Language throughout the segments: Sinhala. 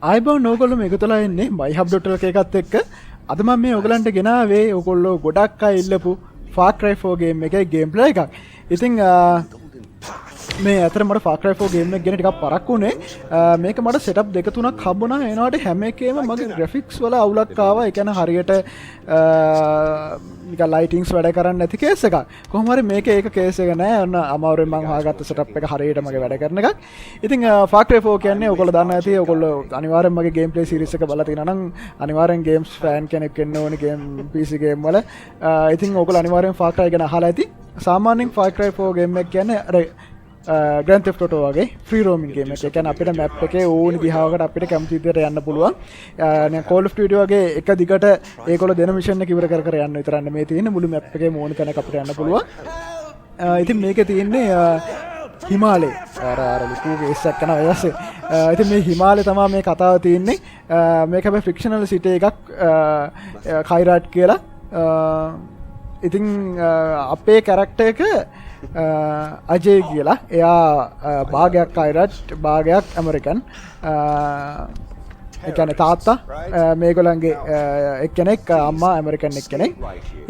ආයිබෝ නෝගොල්ලෝ මේකතලා ඉන්නේ myhub.lk එකත් එක්ක අද මම මේ ඔයගලන්ට ගෙනාවේ ඔයගොල්ලෝ ගොඩක් අය ඉල්ලපු Far Cry 4 ගේම් එකේ ගේම් ප්ලේ එකක්. ඉතින් මේ අතර මට Far Cry 4 ගේම් එක ගැන ටිකක් පරක්කු උනේ. මේක මට සෙටප් දෙක තුනක් හම්බුණා. එනවාට හැම එකේම මගේ ග්‍රැෆික්ස් වල අවුලක් ආවා. ඒ කියන්නේ හරියට නිකන් ලයිටින්ග්ස් වැඩ කරන්නේ නැති කේස් එකක්. කොහොම හරි මේකේ ඒක කේස් එක නෑ. ඔන්න අමාරුවෙන් මම හොයාගත්ත සෙටප් එක හරියට මගේ වැඩ කරන එකක්. ඉතින් Far Cry 4 කියන්නේ ඔයගොල්ලෝ දන්නා ඇති. ඔයගොල්ලෝ අනිවාර්යෙන් මගේ ගේම් ප්ලේ සීරීස් එක බලලා තියෙනවා නම් අනිවාර්යෙන් ගේම්ස් ෆෑන් කෙනෙක් වෙන්න ඕනේ ගේම් PC ගේම් වල. ඉතින් ඔයගොල්ලෝ අනිවාර්යෙන් Far Cry ගැන අහලා ඇති. සාමාන්‍යයෙන් Far Cry 4 ගේම් එක කියන්නේ අර Grand Theft Auto වගේ free roaming game එක. ඒ කියන්නේ අපිට map එකේ ඕනි දිහාවකට අපිට කැමති විදිහට යන්න පුළුවන්. Call of Duty වගේ එක දිගට ඒගොල්ලෝ දෙන mission එක ඉවර කර කර යන්න විතරක් නෙමෙයි තියෙන්නේ. මුළු map එකේ ඕනි තැනක අපිට යන්න පුළුවන්. ඉතින් මේකේ තියෙන්නේ හිමාලය. අර ලুকু කේස් එකක් කරන අයසේ. ඉතින් මේ හිමාලය තමයි මේ කතාව තියෙන්නේ. මේක හැබැයි ෆික්ෂනල් සිටි එකක් කයිරාට් කියලා. ඉතින් අපේ කැරක්ටර් එක අජේ කියලා. එයා භාගයක් කයිරට් භාගයක් ඇමරිකන්. ඒ කියන්නේ තාත්තා මේගොල්ලන්ගේ එක්කෙනෙක් අම්මා ඇමරිකන් එක්කෙනෙක්.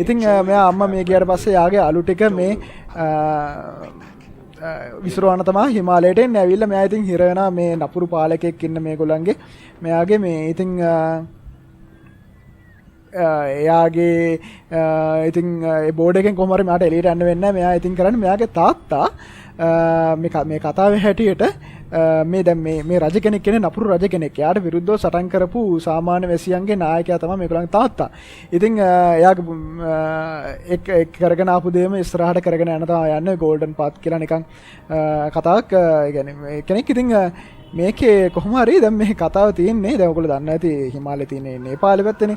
ඉතින් මෙයා අම්මා මේ ගියාට පස්සේ යාගේ අලු ටික මේ විසිරවන්න තමයි හිමාලයට එන්නේ. ඇවිල්ලා මෙයා ඉතින් හිර වෙනා මේ නපුරු පාලකෙක් ඉන්න මේගොල්ලන්ගේ මෙයාගේ මේ ඉතින් එයාගේ ඉතින් ඒ බෝඩ් එකෙන් කොහොම හරි මට එළියට යන්න වෙන්නේ නැහැ. මෙයා ඉතින් කරන්නේ මෙයාගේ තාත්තා මේ කතාවේ හැටියට මේ දැන් මේ රජ කෙනෙක් කියන්නේ නපුරු රජ කෙනෙක්. එයාට විරුද්ධව සටන් කරපු සාමාන්‍ය වැසියන්ගේ නායකයා තමයි මේගොල්ලන්ගේ තාත්තා. ඉතින් එයාගේ එක් කරගෙන ආපු දෙයම ඉස්සරහට කරගෙන යන තමයි යන්නේ ගෝල්ඩන් පාත් කියලා නිකන් කතාවක්. ඒ කියන්නේ කෙනෙක් ඉතින් මේකේ කොහොම හරි දැන් මේ කතාව තියෙන්නේ දැන් ඔයගොල්ලෝ දන්නවා ඇති හිමාලයේ තියෙන නේපාලේ පැත්තනේ.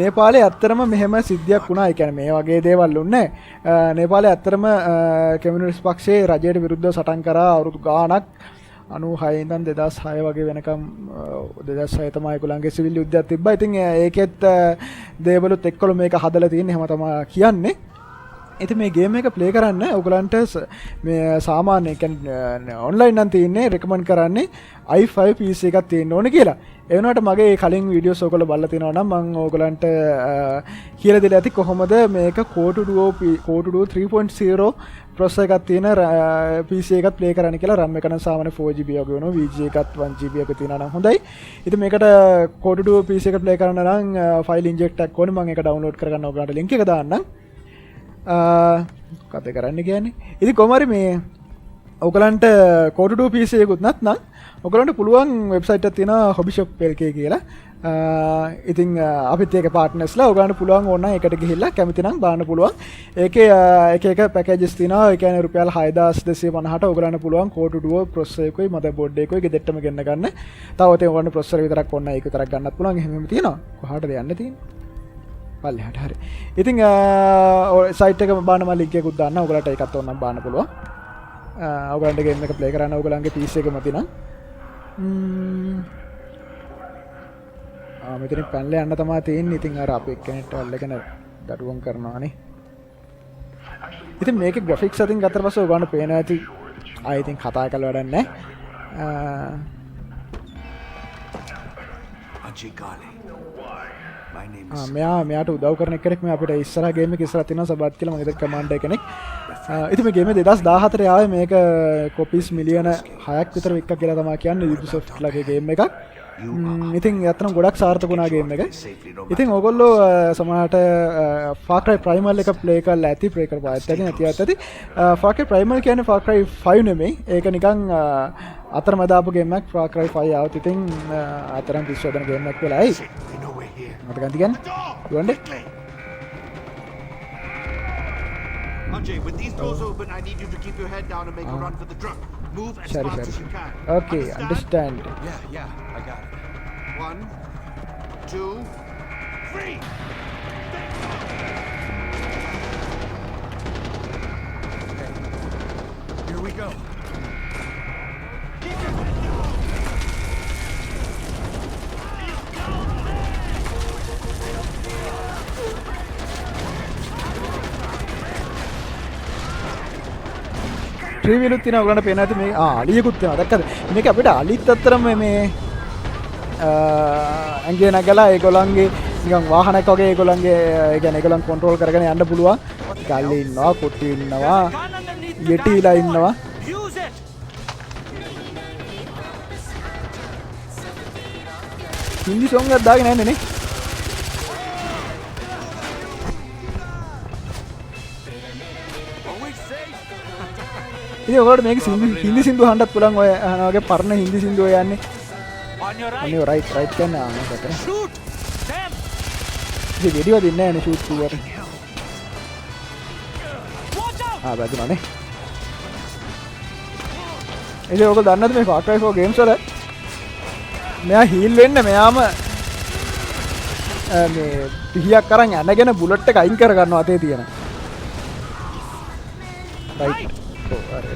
නේපාලේ ඇත්තටම මෙහෙම සිද්ධියක් වුණා. ඒ කියන්නේ මේ වගේ දේවල් උන්නේ නැහැ. නේපාලේ ඇත්තටම කමියුනිස්ට් පක්ෂයේ රජයට විරුද්ධව සටන් කරා අවුරුදු ගාණක් 96 ඉඳන් 2006 වගේ වෙනකම් 2006 තමයි ඒගොල්ලන්ගේ සිවිල් යුද්ධයක් තිබ්බා. ඉතින් ඒකෙත් දේවලුත් එක්කලා මේක හදලා තියෙන්නේ හැම තමයි කියන්නේ. ඉතින් මේ ගේම් එක ප්ලේ කරන්න ඔයගලන්ට මේ සාමාන්‍ය කියන්නේ ඔන්ලයින් නම් තියෙන්නේ රෙකමන්ඩ් කරන්නේ i5 PC එකක් තියෙන්න ඕනේ කියලා. ඒ වුණාට මගේ කලින් වීඩියෝස් ඔයගොල්ලෝ බලලා තිනවා නම් මම ඔයගලන්ට කියලා දෙලා ඇති කොහොමද මේක Core 2 3.0 processor එකක් තියෙන PC එකක් ප්ලේ කරන්න කියලා. RAM එක නම් සාමාන්‍ය 4GB වගේ වෙනවා. VGA එකත් 1GB එක තියෙනවා නම් හොඳයි. ඉතින් මේකට Core 2 PC එක ප්ලේ කරන්න නම් file inject එකක් ඕනේ. මම ඒක download කරගන්න ඔයගලන්ට link එක දාන්නම්. කතා කරන්න කියන්නේ ඉතින් කොහොම හරි මේ ඔයගලන්ට Core 2 PC එකකුත් නැත්නම් ඔයගලන්ට පුළුවන් වෙබ්සයිට් එකක් තියෙනවා hobbyshop.lk කියලා. ඉතින් අපිත් ඒක පාර්ට්නර්ස්ලා ඔයගලන්ට පුළුවන් ඕන නම් ඒකට ගිහිල්ලා කැමති නම් බලන්න පුළුවන්. ඒකේ එක පැකේජස් තියෙනවා. ඒ කියන්නේ රුපියල් 6250ට ඔයගලන්ට පුළුවන් Core 2 processor එකයි motherboard එකයි ගෙදරටම ගෙන්න ගන්න. තව ඔයගොල්ලන්ට processor විතරක් ඕන නම් ඒක විතරක් ගන්නත් පුළුවන්. එහෙමම තියෙනවා. කොහාටද යන්න තියෙන්නේ? පල්ලෙහාට හරි. ඉතින් සයිට් එක බලන්න මම link එකකුත් දාන්න. ඔයගලන්ට ඒකත් ඕන නම් බලන්න පුළුවන්. ඔයගලන්ට ගේම් එක ප්ලේ කරන්න ඔයගලන්ගේ PC එකම තියෙනවා. මෙතනින් පැනලා යන්න තමයි තියෙන්නේ. ඉතින් අර අපි එක්කෙනෙක්ට අල්ලගෙන දඩුවම් කරනවානේ. ඉතින් මේකේ graphics අතින් ගත්තට පස්සේ ඔයගලන්ට පේනවා ඇති. ආයෙ ඉතින් කතා කරලා වැඩක් නැහැ. මෙයාට උදව් කරන කෙනෙක් මේ අපිට ඉස්සරහ ගේම් එක ඉස්සරහ තියෙනවා සබත් කියලා මගේ කමාන්ඩර් කෙනෙක්. ඉතින් මේ ගේම 2014 ආවේ මේක කොපිස් මිලියන 6ක් විතර වික්කා කියලා තමයි කියන්නේ Ubisoft ලගේ ගේම් එකක්. ඉතින් ඇත්තටම ගොඩක් සාර්ථක වුණා ගේම් එක. ඉතින් ඕගොල්ලෝ සමහරට Far Cry Primal එක ප්ලේ කරලා ඇති ප්ලේ කරපුවා ඇති නැති. Far Cry Primal කියන්නේ Far Cry 5 නෙමෙයි. ඒක නිකන් අතරමැද ආපු ගේම් එකක්. Far Cry 5 ආවත් ඉතින් අතරම පිස්සුවදන ගේම් එකක් වෙලා ඇයි. මට ගන්න තියන්න. දුවන්නේ. Ajay, with these doors open, I need you to keep your head down and make a run for the truck. Move as fast as you can. Okay, understand. Yeah, I got it. 1, 2, 3. Okay. Here we go. ට්‍රීවිලුත් තියෙනවා ඔයගලන්ට පේනවා ඇති මේ අලියකුත් තියෙනවා දැක්කද මේක අපිට අලිත් අතරම මේ ඇගේ නැගලා ඒගොල්ලන්ගේ නිකන් වාහනයක් වගේ ඒගොල්ලන්ගේ ඒ කියන්නේ ඒගොල්ලන් කන්ට්‍රෝල් කරගෙන යන්න පුළුවන්. ගල්ලේ ඉන්නවා, කොට්ටි ඉන්නවා, යෙටිලා ඉන්නවා. Use it. හින්දි සොංග් එකක් දාගෙන යන්නේ නේ. Are we safe? ඉතින් ඔයාලට මේක හින්දි සින්දු අහන්නත් පුළුවන් ඔය වගේ පරණ හින්දි සින්දු ඔය යන්නේ. On your right. අනේ රයිට් කියන්නේ ආනකට. Shoot them. ඉතින් වීඩියෝ දෙන්නේ නැහැ නේ ෂූට් කරුවට. Watch out. බැදුනානේ. ඉතින් ඔක දන්නද මේ Far Cry 4 ගේම්ස් වල මෙයා හීල් වෙන්න මෙයාම මේ පිහියක් අරන් යනගෙන බුලට් එක අයින් කර ගන්නවා අතේ තියෙන. රයිට්.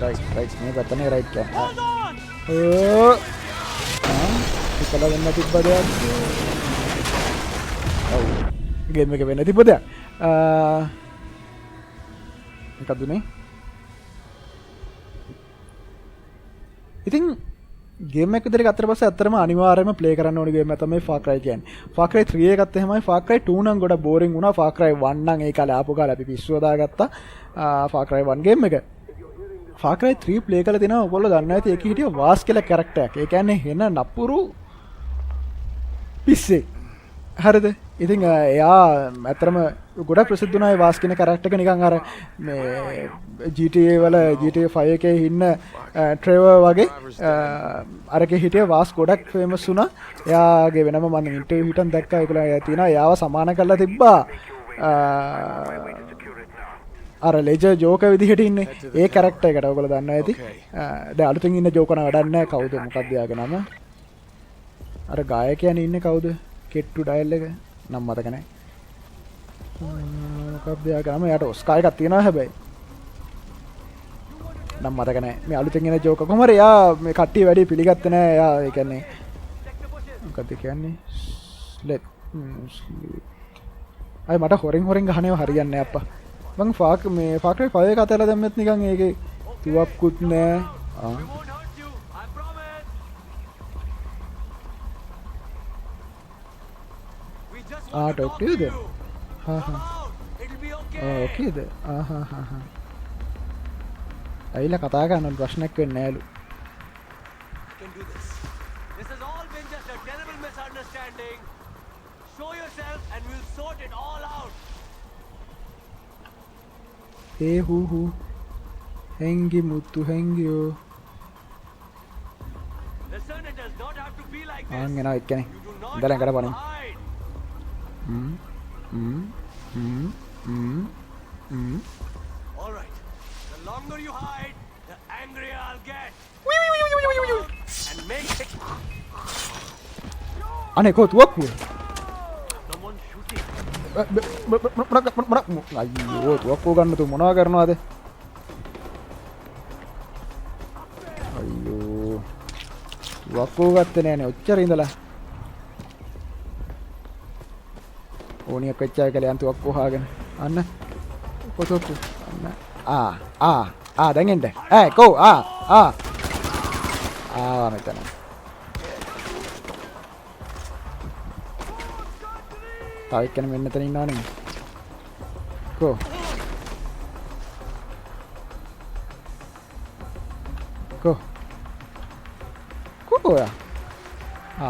රයිට් මේ පැත්තනේ රයිට් කියන්නේ. Hold on. ඕ ඉතල වෙන්න තිබ්බ දෙයක්. ඔව්. ගේම් එක වෙන්න තිබ්බ දෙයක්. මොකදුනේ? ඉතින් ගේම් එක විතර ගත්තට පස්සේ අත්‍තරම අනිවාර්යයෙන්ම ප්ලේ කරන්න ඕනි ගේම් එක තමයි Far Cry කියන්නේ. Far Cry 3 එකත් එහෙමයි. Far Cry 2 නම් ගොඩක් බෝරින් වුණා. Far Cry 1 නම් ඒ කාලේ ආපු කාලේ අපි පිස්සුව දාගත්තා. Far Cry 1 ගේම් එක. Far Cry 3 ප්ලේ කරලා තිනවා ඔයගොල්ලෝ දන්නවා ඇති ඒකේ හිටිය වාස් කියලා කැරක්ටර් එකක්. ඒ කියන්නේ හෙන නපුරු පිස්සේ. හරිද? ඉතින් එයා ඇත්තටම ගොඩක් ප්‍රසිද්ධ වුණා ඒ වාස් කියන කැරක්ටර් එක නිකන් අර මේ GTA වල GTA 5 එකේ ඉන්න ට්‍රෙවර් වගේ අරකේ හිටිය වාස් ගොඩක් ෆේමස් වුණා. එයාගේ වෙනම මම ඉන්ටර්විව් හිටන් දැක්කා ඒගොල්ලෝ තියෙනවා එයාව සමාන කරලා තිබ්බා. අර ලෙජර් ජෝකර් විදිහට ඉන්නේ ඒ කැරක්ටර් එකට ඔයගොල්ලෝ දන්නවා ඇති. දැන් අලුතින් ඉන්න ජෝකර් නම් වැඩක් නැහැ. කවුද මොකක්ද යාගේ නම? අර ගායකයන් ඉන්නේ කවුද? කෙට්ටු ඩයල් එක නම් මතක නැහැ. මොකක්ද යාගේ නම? යාට ඔස්කා එකක් තියෙනවා හැබැයි. නම් මතක නැහැ. මේ අලුතින් එන ජෝකර් කොහමද එයා මේ කට්ටිය වැඩි පිළිගත්තේ නැහැ. එයා ඒ කියන්නේ මොකක්ද කියන්නේ? ස්ලෙට්. අය මට හොරෙන් ගහනේව හරියන්නේ නැහැ අප්පා. මං මේ Far Cry 5 එක අතලා දැම්මෙත් නිකන් ඒකේ තුවක්කුත් නෑ. Won't hurt you. I promise. We just want to talk to you then. Come out. It'll be okay. ඕකේද? අයිලා කතා කරන ප්‍රශ්නයක් වෙන්නේ නෑලු. You can do this. This has all been just a terrible misunderstanding. Show yourself and we'll sort it all out. ඒ හූ හැංගි මුතු හැංගියෝ. Listen, it does not have to be like this. ආන් එනවා එක්කනේ. You do not ඉඳලා have එකට to පනින්. hide. All right. The longer you hide, the angrier I'll get. And make it. අනේ කො තුවක්කුව. Someone shooting. අයියෝ තුවක්කුව ගන්න තු මොනවා කරනවද? අයියෝ තුවක්කුව ගත්තේ නෑනේ ඔච්චර ඉඳලා. ඕනියක් වෙච්ච අය කියලා යන් තුවක්කුව හාගෙන. අන්න කොතොක්කු. අන්න දැන් එන්න. කෝ ආවා මෙතන. තව එක්කෙනෙක් මෙන්න මෙතන ඉන්නවනේ. කෝ. කොහොයා?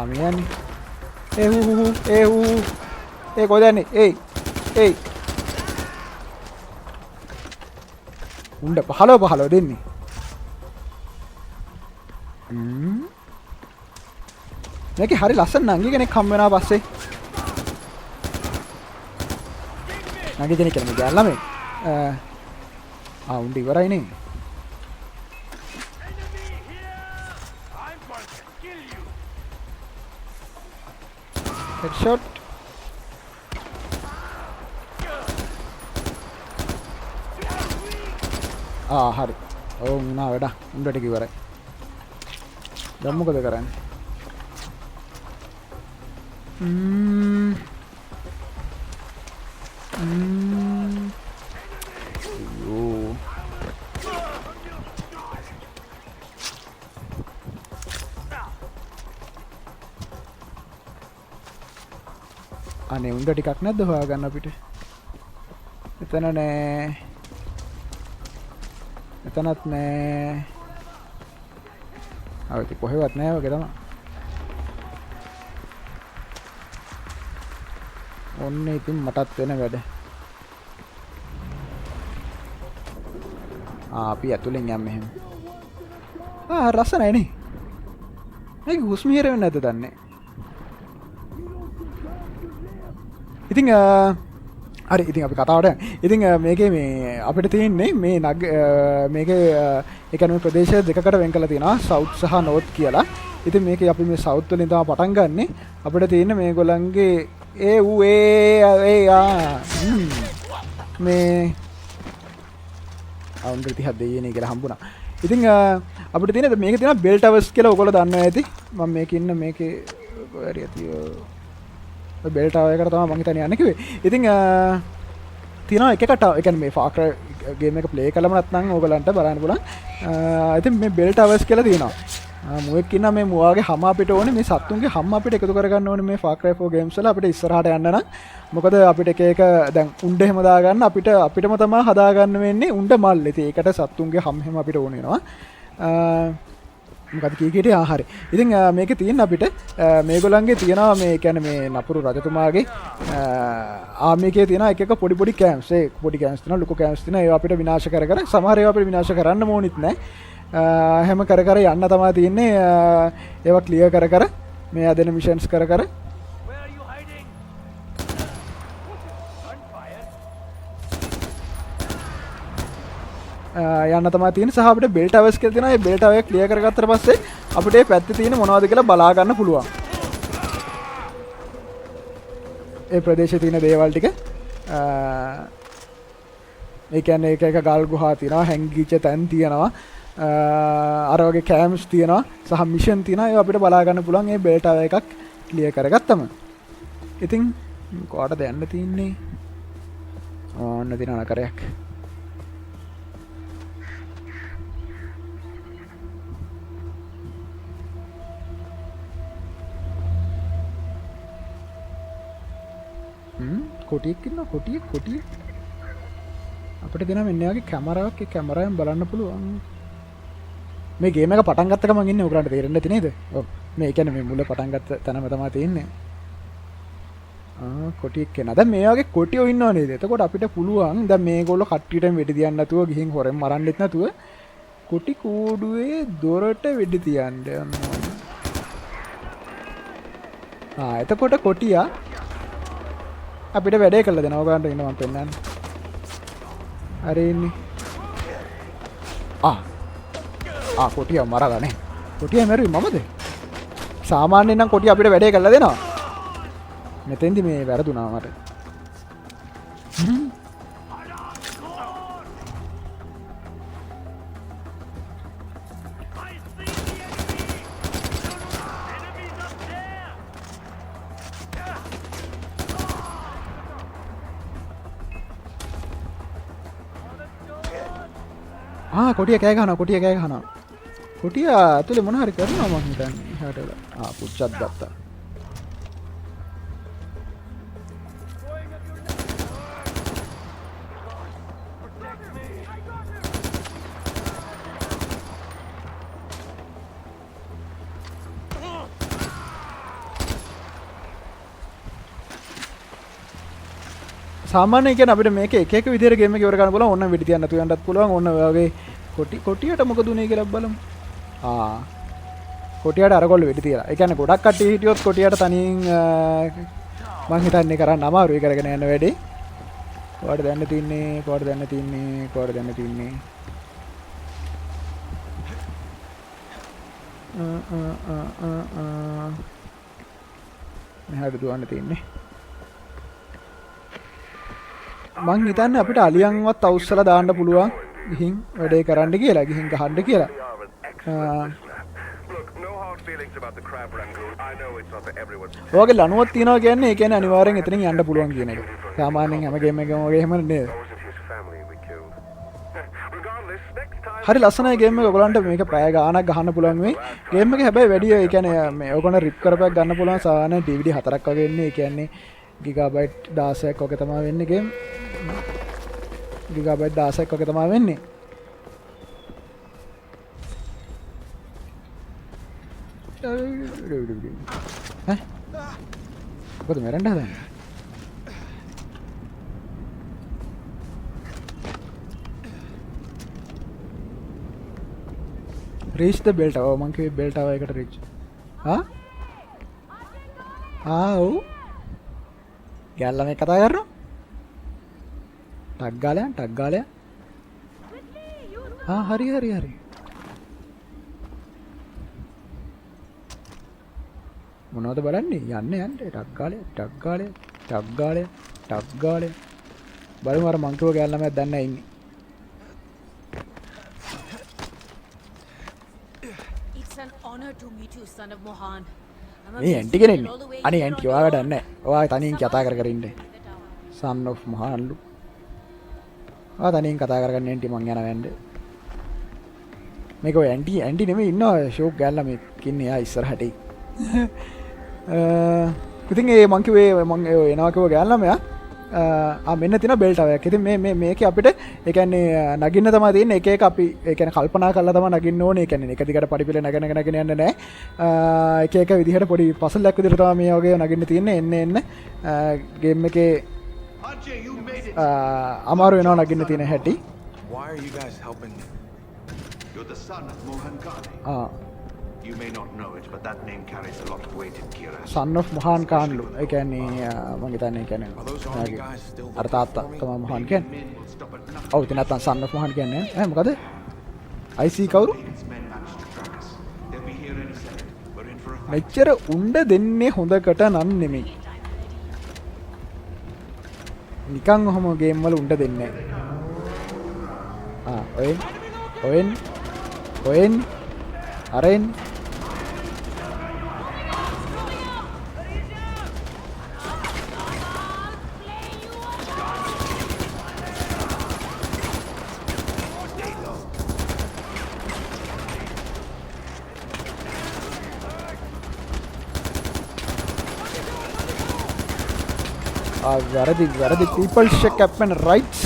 මේ යන්නේ. කොහෙද යන්නේ? උණ්ඩ 15 දෙන්නේ. මේකේ හරි ලස්සන නංගි කෙනෙක් හම් වෙනවා පස්සේ. නංගි කෙනෙක් කියන්නේ ගෑල් ළමයි. උණ්ඩ ඉවරයිනේ. I'm going to kill you. Headshot. හරි. ඔව් නා වැඩ. උණ්ඩට කිවරයි. දැන් මොකද කරන්නේ? අයියෝ. අනේ උන්ට ටිකක් නැද්ද හොයාගන්න අපිට එතන නෑ එතනත් නෑ ආවද කොහෙවත් නෑ වගේ තමයි ඔන්න ඉතින් මටත් වෙන වැඩ අපි ඇතුලෙන් යන්න මෙහෙම රස නැනේ ඒක හුස්ම හිර වෙන්නේ නැද්ද දන්නේ ඉතින් හරි ඉතින් අපි කතාවට ඉතින් මේකේ මේ අපිට තියෙන්නේ මේ නග මේකේ ඒ කියන්නේ මේ ප්‍රදේශ දෙකකට වෙන් කරලා තියෙනවා සවුත් සහ නෝර්ත් කියලා. ඉතින් මේකේ අපි මේ සවුත් වලින් තමයි පටන් ගන්නෙ. අපිට තියෙන්නේ මේගොල්ලන්ගේ මේ අවුන්ඩර් 30ක් දෙයියනේ කියලා හම්බුණා. ඉතින් අපිට තියෙන මේකේ තියෙනවා බෙල් ටවර්ස් කියලා ඔයගොල්ලෝ දන්නවා ඇති. මම මේකේ ඉන්න මේකේ හරි ඇතියෝ බෙල් ටවර් එකට තමයි මම හිතන්නේ යන්නේ කිව්වේ. ඉතින් තියෙනවා එක එකට ඒ කියන්නේ මේ ෆාර් ක්‍රයි ගේම් එක ප්ලේ කළම නැත්නම් ඕගලන්ට බලන්න පුළුවන්. ඉතින් මේ බෙල් ටවර්ස් කියලා තියෙනවා. මුවෙක් ඉන්න මේ මුවාගේ හැම අපිට ඕනේ මේ සත්තුන්ගේ හැම අපිට එකතු කරගන්න ඕනේ මේ ෆාර් ක්‍රයි 4 ගේම්ස් වල අපිට ඉස්සරහට යන්න නම්. මොකද අපිට එක එක දැන් උණ්ඩ එහෙම දාගන්න අපිටම තමයි හදාගන්න වෙන්නේ උණ්ඩ මල්. ඉතින් ඒකට සත්තුන්ගේ හැම හැම අපිට ඕන වෙනවා. මොකද කීකේට ආහාරය. ඉතින් මේකේ තියෙන අපිට මේගොල්ලන්ගේ තියෙනවා මේ කියන්නේ මේ නපුරු රජතුමාගේ ආමිකේ තියෙන එක එක පොඩි පොඩි කැම්ප්ස්. ඒ පොඩි කැම්ප්ස් තියෙනවා ලොකු කැම්ප්ස් තියෙනවා. ඒවා අපිට විනාශ කර සමහර ඒවා අපිට විනාශ කරන්න ඕනෙත් නැහැ. හැම කර යන්න තමයි තියෙන්නේ. ඒවා ක්ලියර් කර මේ අදෙන මිෂන්ස් කර යන්න තමයි තියෙන්නේ. සහ අපිට බෙල් ටවර්ස් කියලා තියෙනවා. ඒ බෙල් ටවර් එක ක්ලියර් කරගත්තට පස්සේ අපිට මේ පැත්තේ තියෙන මොනවද කියලා බලා ගන්න පුළුවන්. ඒ ප්‍රදේශයේ තියෙන දේවල් ටික ඒ කියන්නේ එක එක ගල් ගුහා තියෙනවා, හැංගිච්ච තැන් තියෙනවා, අර වගේ කැම්ප්ස් තියෙනවා, සහ මිෂන් තියෙනවා. ඒවා අපිට බලා ගන්න පුළුවන් මේ බෙල් ටවර් එකක් ක්ලියර් කරගත්තම. ඉතින් කොහටද යන්න තියෙන්නේ? ඕන්න දින නගරයක්. කොටියක් ඉන්නවා කොටිය අපිට දෙනවා මෙන්න වගේ කැමරාවක් ඒ කැමරාවෙන් බලන්න පුළුවන් මේ ගේම් එක පටන් ගත්ත ගමන් ඉන්නේ උගලන්ට තේරෙන්නේ නැති නේද ඔව් මේ කියන්නේ මේ මුල පටන් ගත්ත තැනම තමයි තියෙන්නේ කොටියක් කෙනා දැන් මේ වගේ කොටියෝ ඉන්නව නේද එතකොට අපිට පුළුවන් දැන් මේගොල්ලෝ කට්ටියටම වෙඩි තියන්න නැතුව ගිහින් හොරෙන් මරන්නෙත් නැතුව කොටි කූඩුවේ දොරට වෙඩි තියන්න එතකොට කොටියා අපිට වැඩේ කළා දෙනවා ඔයගලන්ට ඉන්න මම පෙන්නන්න. හරි ඉන්නේ. කොටිය මරගනේ. කොටිය මරුවේ මමද? සාමාන්‍යයෙන් නම් කොටිය අපිට වැඩේ කළා දෙනවා. මෙතෙන්දි මේ වැරදුනා මට. කොටිය කෑ ගහනවා කොටිය ඇතුලේ මොන හරි කරනවා මම හිතන්නේ එහාට වෙලා පුච්චක් ගත්තා සාමාන්‍යයෙන් කියන්නේ අපිට මේක එක එක විදිහට ගේම් එක ඉවර කරන්න පුළුවන් ඕන්න වෙඩි තියන්න නැතුව යන්නත් පුළුවන් ඕන්න වගේ කොටියට මොකද උනේ කියලා බලමු. කොටියට අරගොල්ල වෙඩි තියලා. ඒ කියන්නේ ගොඩක් කට්ටිය හිටියොත් කොටියට තනියෙන් මං හිතන්නේ කරන්න අමාරුයි කරගෙන යන වැඩේ. කොහොමද දැන්න තින්නේ. මෙහාට දුවන්න තින්නේ. මං හිතන්නේ අපිට අලියන්වත් අවුස්සලා දාන්න පුළුවන් ගිහින් වැඩේ කරන්න කියලා ගිහින් ගහන්න කියලා. ඔයගේ ලණුවක් තියනවා කියන්නේ ඒ කියන්නේ අනිවාර්යෙන් එතනින් යන්න පුළුවන් කියන එක. සාමාන්‍යයෙන් හැම ගේම් එකකම වගේ එහෙම නේද? හරි ලස්සනයි ගේම් එක. ඔයගලන්ට මේක පැය ගාණක් ගහන්න පුළුවන් වෙයි. ගේම් එක හැබැයි වැඩි ඒ කියන්නේ මේ ඔයගොල්ලෝ රිප් කරපයක් ගන්න පුළුවන් සාමාන්‍ය DVD 4ක් වගේ ඉන්නේ. ඒ කියන්නේ ගිගාබයිට් 16ක් වගේ තමයි වෙන්නේ ගේම්. ගිගාබයිට් 16ක් වගේ තමයි වෙන්නේ. ඈ මොකද මරන්න හදන්නේ? reach the bell tower. මං කිව්වේ bell tower එකට reach. ඔව්. ගෑල්ලා මේ කතා කරනවා. ටක් ගාලයා. හරි. මොනවද බලන්නේ? යන්න. ටක් ගාලයා. බලමු අර මං කිව්ව ගෑල්ලා මම දැන් නැහැ ඉන්නේ. මේ ඇන්ටි කෙනෙන්නේ. අනේ ඇන්ටි ඔයාලා වැඩක් නැහැ. ඔයා තනියෙන් කතා කර ඉන්නේ. son of Mohanlu. ඔයා තනියෙන් කතා කරගන්න ඇන්ටි මං යනවා වැන්ද. මේක ඔය ඇන්ටි නෙමෙයි ඉන්නවා ෂෝක් ගෑල්ලා මේ ඉන්නේ ආ ඉස්සරහට. ඉතින් ඒ මං කිව්වේ මං එනවා කිව්ව ගෑල්ලා මෙයා මෙන්න තියෙන බෙල් ටවරයක්. ඉතින් මේකේ අපිට ඒ කියන්නේ නගින්න තමයි තියෙන්නේ. එක අපි ඒ කියන්නේ කල්පනා කරලා තමයි නගින්න ඕනේ. ඒ කියන්නේ එක දිගට පඩිපෙළ නගන යන්න නැහැ. එක විදිහට පොඩි පසලයක් විදිහට තමයි මේ වගේ නගින්න තියෙන්නේ. එන්න ගේම් එකේ අමාරු වෙනවා නගින්න තියෙන හැටි. Why are you guys helping me? You're the son of Mohan Kale. You may not know it, but that name carries a lot of weight in Kira. Son of Mohan Kanlu. ඒ කියන්නේ මම හිතන්නේ ඒ කියන්නේ අර තාත්තා තමයි මොහන් කියන්නේ. ඔව් ඉතින් නැත්තම් son of Mohan කියන්නේ ඈ මොකද? IC කවුරු? මෙච්චර උණ්ඩ දෙන්නේ හොඳකට නම් නෙමෙයි. නිකන් ඔහම ගේම් වල උණ්ඩ දෙන්නේ නැහැ. ඔයෙන් අරෙන් වැරදි people check happen rights.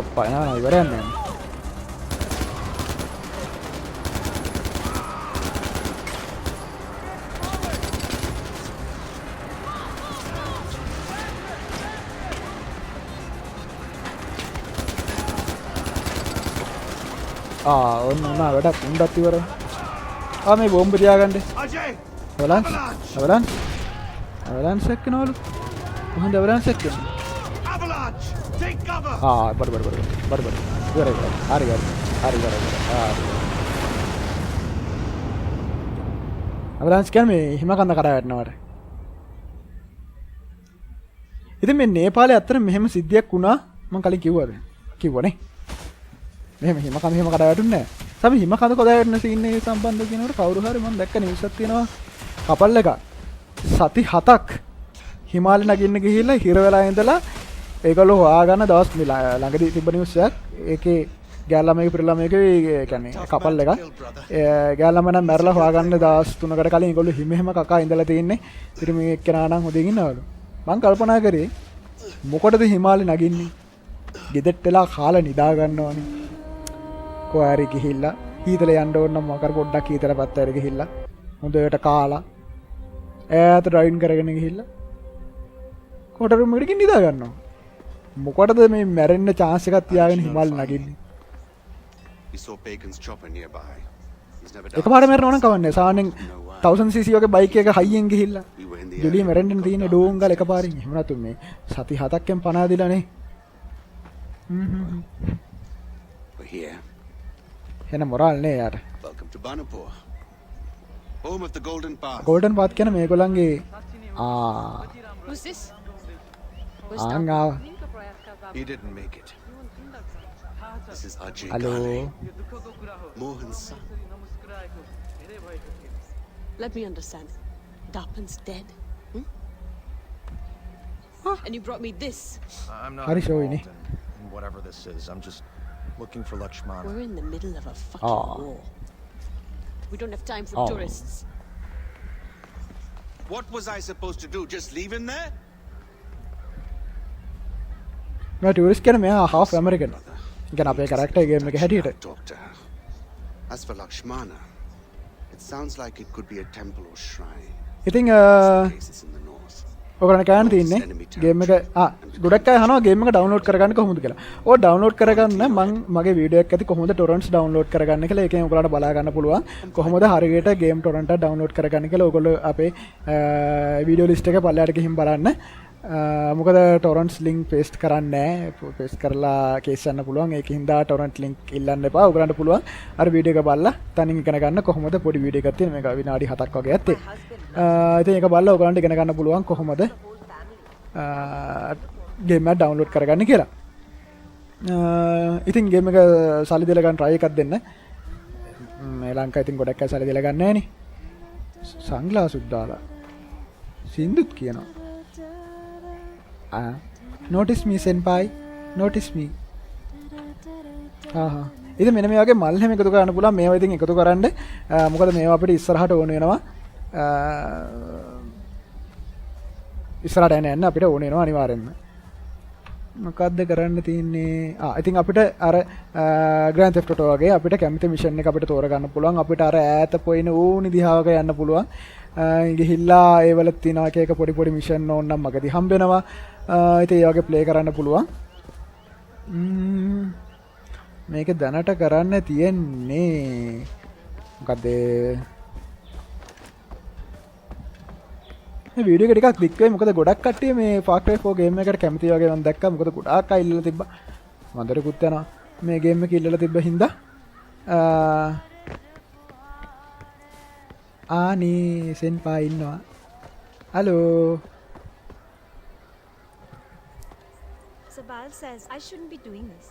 අප්පා නෑ ඉවරයක් නෑ. ඔන්න වැඩක් උණ්ඩත් ඉවර. මේ බෝම්බ තියාගන්න. අවලන්ස් එක්කනවලු. කොහෙන්ද අවලන්ස් එක්කන්නේ? බඩ. ඉවරයි. හරි. අවලන්ස් කියන්නේ මේ හිම කන්ද කඩා වැටෙනවට. ඉතින් මේ නේපාලේ අතර මෙහෙම සිද්ධියක් වුණා මම කලින් කිව්වනේ. මෙහෙම හිම කඩා වැටුන්නේ නැහැ. සම හිම කඳ කඩා වැටෙන සීන් එකේ සම්බන්ධව කියනකොට කවුරු හරි මම දැක්ක නිවුස් එකක් තියෙනවා. කපල් එක සති 7ක් හිමාලය නගින්න ගිහිල්ලා හිර වෙලා ඉඳලා ඒගොල්ලෝ හොයාගන්න දවස් ළඟදී තිබ්බ නිවුස් එකක්. ඒකේ ගෑල්ලාමගේ පිරිලාමගේ කියන්නේ කපල් එක ගෑල්ලාම නම් මැරලා හොයාගන්න දවස් 3කට කලින් ඒගොල්ලෝ හිම කකා ඉඳලා තින්නේ. ඉතින් මේ එක්කෙනා නම් හොදින් ඉන්නවලු. මං කල්පනා කරේ මොකටද හිමාලය නගින්නේ? ගෙදෙට්ට වෙලා කාලා නිදා ගන්නවනේ. කොහරි ගිහිල්ලා හීතල යන්න ඕන නම් මොකර පොඩ්ඩක් හීතල පැත්තට ගිහිල්ලා හොඳට කාලා ඈත ඩ්‍රයිවිං කරගෙන ගිහිල්ලා කොටරුම් එකට නිදා ගන්නවා. මොකටද මේ මැරෙන්න chance එකක් තියාගෙන හිමාලය නගින්නේ? එකපාරට මැරෙනවා නම් කවන්නේ. සාමාන්‍යයෙන් 1000cc වගේ බයික් එක හයියෙන් ගිහිල්ලා ජොලිය මැරෙන්න තියෙන ඩෝංගල් එකපාරින්. එහෙම නැතු මේ සති 7ක්ෙන් 50 දිලානේ. එන මොරල් නේ යාර. Golden Path කියන මේගොල්ලන්ගේ Who's this? ආංගාව. He didn't make it. This is Ajay Hello. Kale, Mohan's son. Let me understand. Darpan's dead. And you brought me this. I'm not Hari show ini. involved in whatever this is. I'm just looking for Lakshmana. We're in the middle of a fucking war. We don't have time for tourists. What was I supposed to do? Just leave him there? මම ටූරිස්ට් කියන මෙයා half American. කියන්නේ අපේ character game එකේ හැටියට. Talk to her. As for Lakshmana, it sounds like it could be a temple or shrine. ඉතින් Places in the north. ඔයගොල්ලන් කියන්න තියෙන්නේ ගේම් එක ගොඩක් අය අහනවා ගේම් එක ඩවුන්ලෝඩ් කරගන්න කොහොමද කියලා. ඔය ඩවුන්ලෝඩ් කරගන්න මම මගේ වීඩියෝ එකක් ඇති කොහොමද ටොරන්ට්ස් ඩවුන්ලෝඩ් කරගන්න කියලා ඒකෙන් ඔයගොල්ලන්ට බලා ගන්න පුළුවන්. කොහොමද හරියට ගේම් ටොරන්ට් එක ඩවුන්ලෝඩ් කරගන්න කියලා ඔයගොල්ලෝ අපේ වීඩියෝ ලිස්ට් එක පල්ලෙහාට ගිහින් බලන්න. මොකද ටොරන්ට්ස් ලින්ක් පේස්ට් කරන්නේ නැහැ. පේස්ට් කරලා කේස් යන්න පුළුවන්. ඒකින් දා ටොරන්ට් ලින්ක් ඉල්ලන්න එපා. ඔයගොල්ලන්ට පුළුවන් අර වීඩියෝ එක බලලා තනින් ඉගෙන ගන්න කොහොමද පොඩි වීඩියෝ එකක් තියෙන මේක විනාඩි 7ක් වගේ ඇත්තේ. ඉතින් ඒක බලලා ඔයගොල්ලන්ට ඉගෙන ගන්න පුළුවන් කොහොමද ගේම් එක ඩවුන්ලෝඩ් කරගන්න කියලා. ඉතින් ගේම් එක සල්ලි දීලා ගන්න try එකක් දෙන්න. මේ ලංකාවේ ඉතින් ගොඩක් අය සල්ලි දීලා ගන්න නැහැ නේ. සංග්ලාසුත් දාලා සින්දුත් කියනවා. notice me senpai, notice me. ඉතින් මෙන්න මේ වගේ මල් හැම එකතු කරන්න පුළුවන්. මේවා ඉතින් එකතු කරන්න මොකද මේවා අපිට ඉස්සරහට ඕන වෙනවා. ඉස්සරහට යන්න අපිට ඕන වෙනවා අනිවාර්යෙන්ම. මොකද්ද කරන්න තියෙන්නේ? ඉතින් අපිට අර Grand Theft Auto වගේ අපිට කැමති මිෂන් එක අපිට තෝරගන්න පුළුවන්. අපිට අර ඈත පොයින ඕනි දිහාවක යන්න පුළුවන්. ගිහිල්ලා ඒවල තියෙන එක පොඩි පොඩි මිෂන් ඕන නම් මගදී හම්බ වෙනවා. ඉතින් ඒ වගේ ප්ලේ කරන්න පුළුවන්. මේක දැනට කරන්න තියෙන්නේ මොකද මේ වීඩියෝ එක ටිකක් දික් වෙයි මොකද ගොඩක් කට්ටිය මේ Far Cry 4 ගේම් එකකට කැමති වගේ මම දැක්කා මොකද ගොඩාක් අය ඉල්ලලා තිබ්බා වන්දරකුත් යනවා මේ ගේම් එක ඉල්ලලා තිබ්බ හින්දා ආනි සෙන්පා ඉන්නවා hello Sabal says I shouldn't be doing this.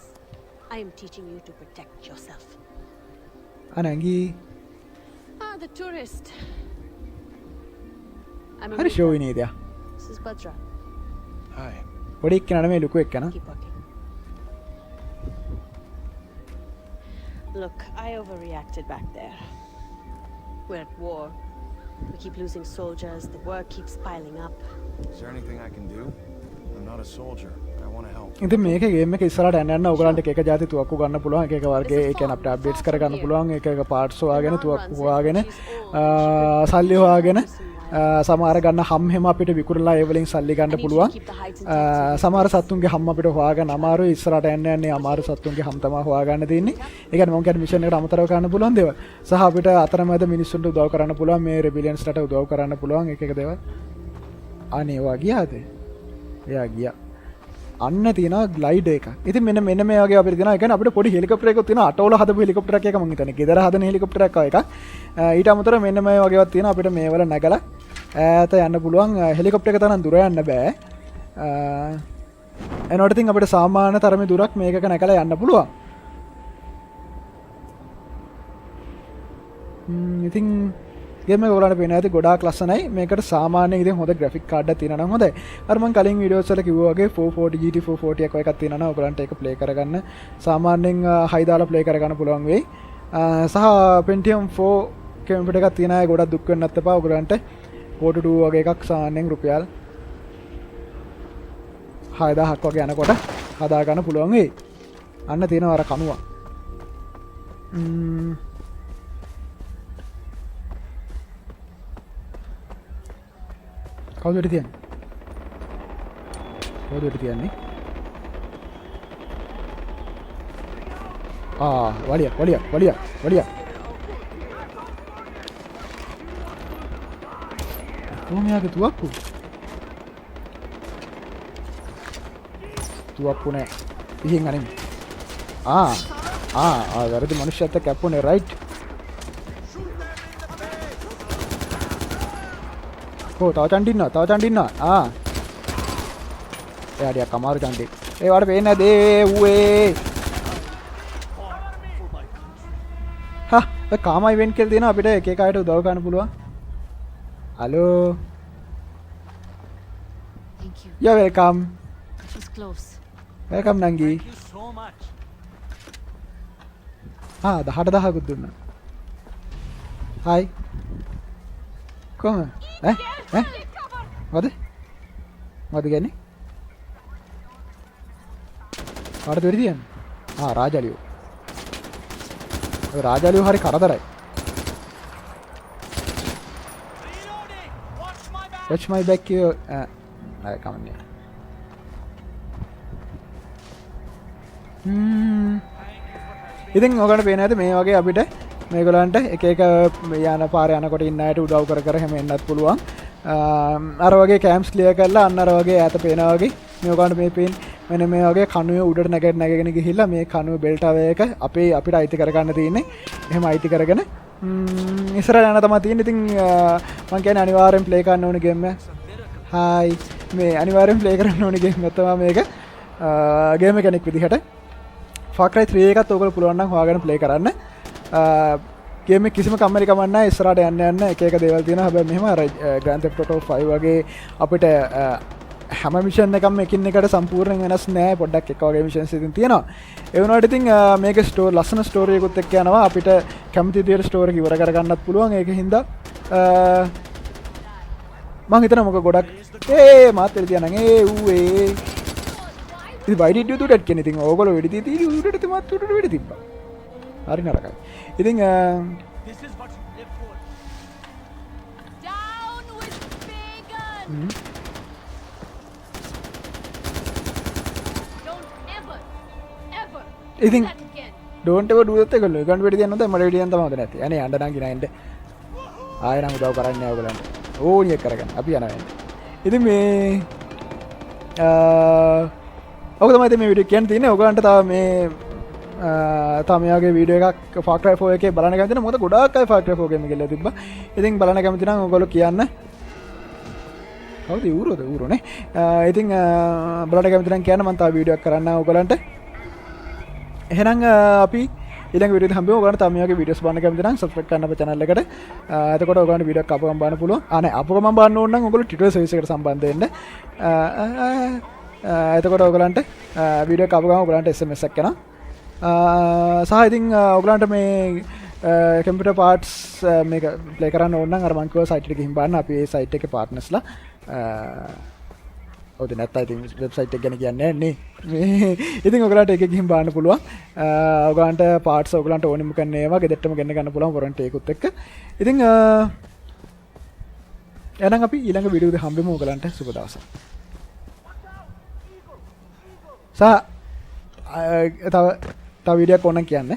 I am teaching you to protect yourself. අනංගි The tourist. I'm හරි show ඉනේ ඉතියා This is Badra. Hi. පොඩි එක්කනට මේ ලুকු එක්කන Keep walking. Look, I overreacted back there. We're at war. We keep losing soldiers. The work keeps piling up. Is there anything I can do? I'm not a soldier. I want to help. ඉතින් මේක ගේම් එක ඉස්සරහට යන්න ඔයගලන්ට එක එක જાති තුවක්කු ගන්න පුළුවන් එක එක වර්ගයේ ඒ කියන්නේ අපිට අප්ඩේට්ස් කර ගන්න පුළුවන් එක එක පාර්ට්ස් හොයාගෙන තුවක්කු හොයාගෙන සල්ලි හොයාගෙන සමහර ගන්න හම් හැම අපිට විකුණලා ඒ වලින් සල්ලි ගන්න පුළුවන් සමහර සත්තුන්ගේ හම් අපිට හොයාගන්න අමාරුයි ඉස්සරහට යන්න යන්නේ අමාරු සත්තුන්ගේ හම් තමයි හොයාගන්න තියෙන්නේ ඒ කියන්නේ මම කියන්නේ මිෂන් එකට අමතරව කරන්න පුළුවන් දේවල් සහ අපිට අතරමැද මිනිස්සුන්ට උදව් කරන්න පුළුවන් මේ රෙබිලියන්ස්ලට උදව් කරන්න පුළුවන් එක එක දේවල් අනේ වා ගියාද එයා ගියා අන්න තියෙනවා ග්ලයිඩර් එක. ඉතින් මෙන්න මේ වගේ අපිට තියෙනවා. ඒ කියන්නේ අපිට පොඩි හෙලිකොප්ටර් එකක් තියෙනවා. අටවල හදපු හෙලිකොප්ටර් එකක් මම හිතන්නේ. ගෙදර හදන හෙලිකොප්ටර් එකක් වගේ එකක්. ඊට අමතරව මෙන්න මේ වගේවත් තියෙනවා. අපිට මේවල නැගලා ඈත යන්න පුළුවන්. හෙලිකොප්ටර් එක තරම් දුර යන්න බෑ. එනකොට ඉතින් අපිට සාමාන්‍ය තරමේ දුරක් මේකක නැගලා යන්න පුළුවන්. ඉතින් ගේම් එක ඔයාලට පේන ඇති ගොඩාක් ලස්සනයි. මේකට සාමාන්‍යයෙන් ඉතින් හොඳ ග්‍රැෆික් කාඩ් එකක් තියෙනවා නම් හොඳයි. අර මම කලින් වීඩියෝස් වල කිව්වා වගේ 440 GT 440 එකක් එකක් තියෙනවා නම් ඔයාලන්ට ඒක ප්ලේ කරගන්න සාමාන්‍යයෙන් හයි දාලා ප්ලේ කරගන්න පුළුවන් වෙයි. සහ Pentium 4 කම්පියුටර් එකක් තියෙන අය ගොඩක් දුක් වෙන්නත් එපා. ඔයාලන්ට 42 වගේ එකක් සාමාන්‍යයෙන් රුපියල් 6000ක් වගේ යනකොට හදා ගන්න පුළුවන් වෙයි. අන්න තියෙනවා අර කණුව. කවුද තියන්නේ? කවුද තියන්නේ? වලිය. කොහොමයාගේ තුවක්කු? තුවක්කු නෑ. ඉහින් අරින්න. වැරදි මනුෂ්‍යයත් කැප්පුනේ රයිට්. තව චණ්ඩි ඉන්නවා. එයාට යක් අමාරු චණ්ඩි. ඒ වාට පේන්නේ නැද ඌේ. ඒ කාම ඉවෙන්ට් කියලා දෙනවා අපිට එක එක අයට උදව් කරන්න පුළුවන්. Hello. Thank you. you're welcome. That was close. welcome නංගි. Thank you so much. 18000කුත් දුන්නා. hi කොහොම මොකද කියන්නේ කාටද වෙරි තියන්නේ රාජාලියෝ රාජාලියෝ හරි කරදරයි Reloading. Watch my back. watch my back here කමන්නේ ඉතින් ඔයගොල්ලෝ පේන ඇති මේ වගේ අපිට මේගොල්ලන්ට එක එක යන පාර යනකොට ඉන්න අයට උදව් කර කර හැම එන්නත් පුළුවන් අර වගේ කැම්ප්ස් ක්ලියර් කරලා අන්න අර වගේ ඈත පේනා වගේ මේ ඔයගොල්ලන්ට මේ පේන මෙන්න මේ වගේ කණුවේ උඩට නැගගෙන ගිහිල්ලා මේ කණුවේ බෙල්ට් අවය එක අපිට අයිති කරගන්න තියෙන්නේ එහෙම අයිති කරගෙන ඉස්සරහට යන තමයි තියෙන්නේ ඉතින් මම කියන්නේ අනිවාර්යෙන් ප්ලේ කරන්න ඕනේ ගේම් එක හායි මේ අනිවාර්යෙන් ප්ලේ කරන්න ඕනේ ගේම් එක තමයි මේක ගේම් එක කෙනෙක් විදිහට Far Cry 3 එකත් ඔයගොල්ලෝ පුළුවන් නම් හොයාගෙන ප්ලේ කරන්න ගේම් එක කිසිම කම්මැලි කමක් නැහැ ඉස්සරහට යන්න එක එක දේවල් තියෙනවා හැබැයි මෙහෙම අර Grand Theft Auto 5 වගේ අපිට හැම මිෂන් එකක්ම එකින් එකට සම්පූර්ණයෙන් වෙනස් නෑ පොඩ්ඩක් එක වගේ මිෂන්ස් ඉතින් තියෙනවා ඒ වුණාට ඉතින් මේකේ ලස්සන ස්ටෝරි එකකුත් එක්ක යනවා අපිට කැමති විදියට ස්ටෝරි එක ඉවර කරගන්නත් පුළුවන් ඒක හින්දා මම හිතනවා මොකද ගොඩක් මාත් වෙලි තියනන් ඉතින් why did you do that කියන ඉතින් ඕගොල්ලෝ වෙඩි තියදී උඩට මාත් උඩට වෙඩි තිබ්බා හරි නරකයි ඉතින් This is what you live for. Down with Pagan! Don't ever ඉතින් do that again. don't ever do that ඒගොල්ලෝ ගන්න වෙඩි තියන්න හොඳයි මට වෙඩි තියන්න තමයි හොඳ නැත්තේ අනේ යන්න නම් ගිනා එන්න ආයෙ නම් උදව් කරන්නේ නැහැ ඔයගොල්ලන්ට ඕනි එක කරගන්න අපි යනවා එන්න ඉතින් මේ ඔක තමයි මේ වීඩියෝ කියන්න තියෙන්නේ ඔයගොල්ලන්ට තව මේ තමයාගේ වීඩියෝ එකක් Far Cry 4 එකේ බලන්න කැමති නම් මොකද ගොඩාක් අය Far Cry 4 ගේම් එක කියලා තිබ්බා. ඉතින් බලන්න කැමති නම් ඔයගොල්ලෝ කියන්න. කවුද ඌරෝනේ. ඉතින් බලන්න කැමති නම් කියන්න මම තව වීඩියෝ එකක් කරන්න ඔයගොල්ලන්ට. එහෙනම් අපි ඊළඟ වීඩියෝෙන් හම්බෙමු. ඔයගොල්ලන්ට තමයාගේ වීඩියෝස් බලන්න කැමති නම් subscribe කරන්න අපේ channel එකට. එතකොට ඔයගොල්ලන්ට වීඩියෝ එකක් අපගම බලන්න පුළුවන්. නෑ අපගම බලන්න ඕන නම් ඔයගොල්ලෝ Twitter service එකට සම්බන්ධ වෙන්න. එතකොට ඔයගොල්ලන්ට වීඩියෝ එක අපගම ඔයගොල්ලන්ට SMS එකක් එනවා. සහ ඉතින් ඔයගලන්ට මේ කම්පියුටර් පාර්ට්ස් මේක ප්ලේ කරන්න ඕන නම් අර මං කිව්ව සයිට් එකට ගිහින් බලන්න අපි ඒ සයිට් එකේ පාර්ට්නර්ස්ලා ඔව් නැත්නම් ඉතින් වෙබ්සයිට් එක ගැන කියන්නේ නේ ඉතින් ඔයගලන්ට ඒක ගිහින් බලන්න පුළුවන් ඔයගලන්ට පාර්ට්ස් ඔයගලන්ට ඕනෙම කන්නේ ඒවා ගෙදරටම ගෙන්න ගන්න පුළුවන් වොරන්ටි එකකුත් එක්ක ඉතින් එහෙනම් අපි ඊළඟ වීඩියෝ එකේ හම්බෙමු ඔයගලන්ට සුබ දවසක් තව වීඩියෝක් ඕනනම් කියන්න